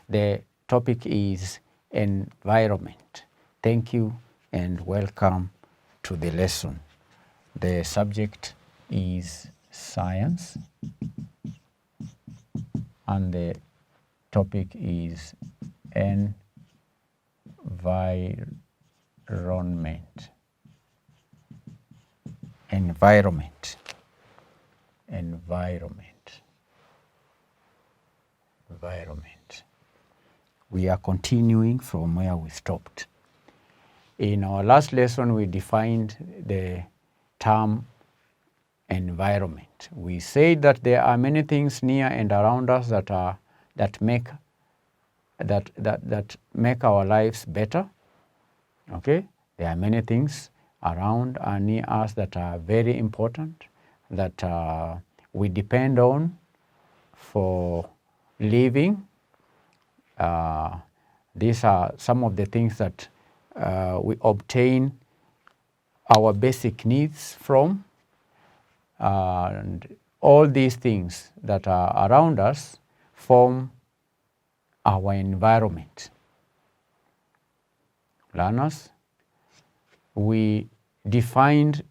The topic is environment. Thank you and welcome to the lesson. The subject is science and the topic is environment. Environment. We are continuing from where we stopped. In our last lesson, we defined the term environment. We said that there are many things near and around us that make our lives better. Okay, there are many things around and near us that are very important, that we depend on for living. These are some of the things that we obtain our basic needs from, and all these things that are around us form our environment. Learners, we defined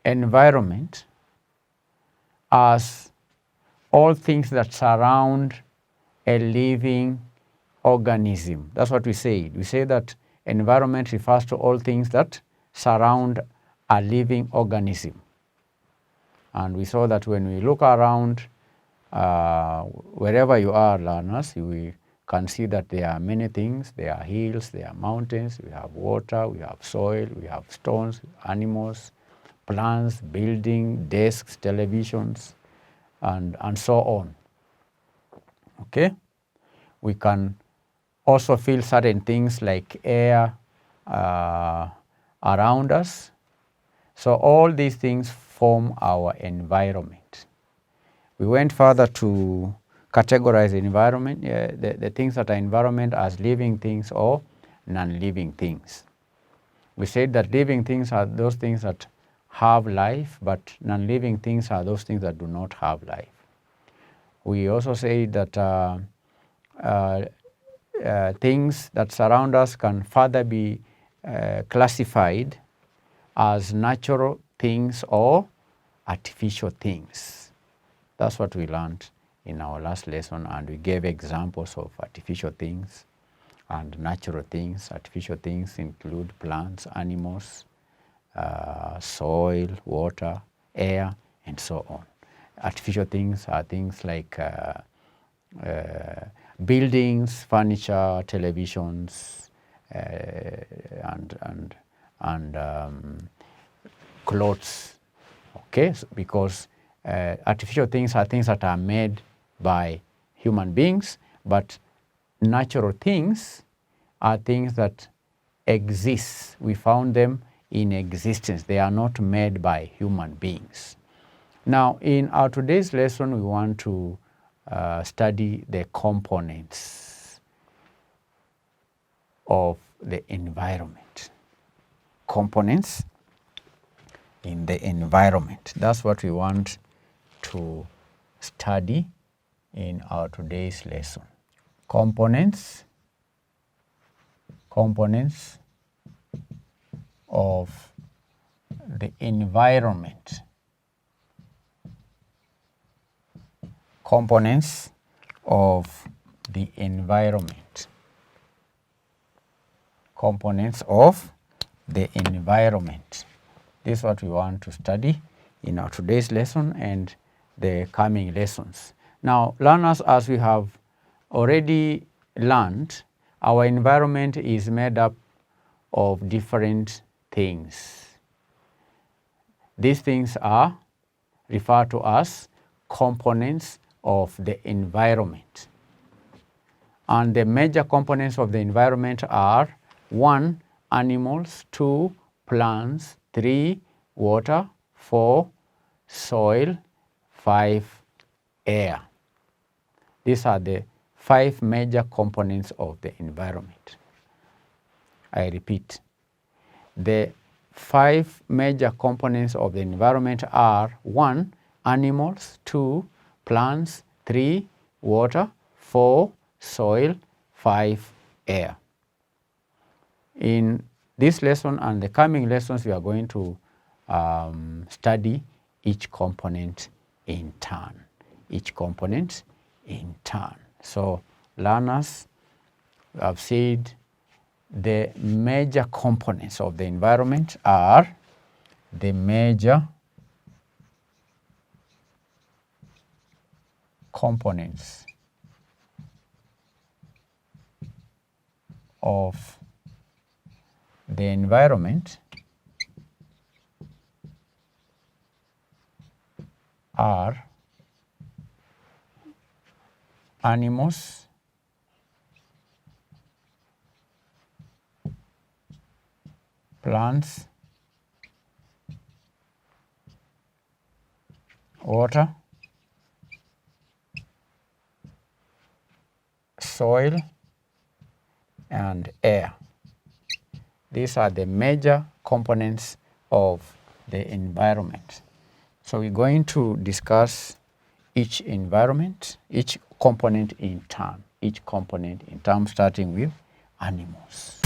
environment as all things that surround a living organism. That's what we say. We say that environment refers to all things that surround a living organism. And we saw that when we look around, wherever you are, learners, we can see that there are many things. There are hills, there are mountains, we have water, we have soil, we have stones, animals, plants, buildings, desks, televisions, and so on. Okay? We can also feel certain things like air around us. So all these things form our environment. We went further to categorize the environment, the things that are environment as living things or non-living things. We said that living things are those things that have life, but non-living things are those things that do not have life. We also say that things that surround us can further be classified as natural things or artificial things. That's what we learned in our last lesson, and we gave examples of artificial things and natural things. Artificial things include plants, animals, soil, water, air, and so on. Artificial things are things like buildings, furniture, televisions, and clothes. Okay, so because artificial things are things that are made by human beings, but natural things are things that exist. We found them in existence. They are not made by human beings. Now, in our today's lesson, we want to study the components of the environment. Components in the environment. That's what we want to study in our today's lesson. Components of the environment. Components of the environment. Components of the environment. This is what we want to study in our today's lesson and the coming lessons. Now, learners, as we have already learned, our environment is made up of different things. These things are referred to as components of the environment. And the major components of the environment are 1. Animals, 2. Plants, 3. Water, 4. Soil, 5. Air. These are the 5 major components of the environment. I repeat, the 5 major components of the environment are 1. Animals, 2. Plants, 3. Water, 4. soil, 5, air. In this lesson and the coming lessons, we are going to study each component in turn. Each component in turn. So learners have said the major components of the environment are the major components of the environment are animals, plants, water, soil, and air. These are the major components of the environment. So we're going to discuss each environment, each component in turn, starting with animals.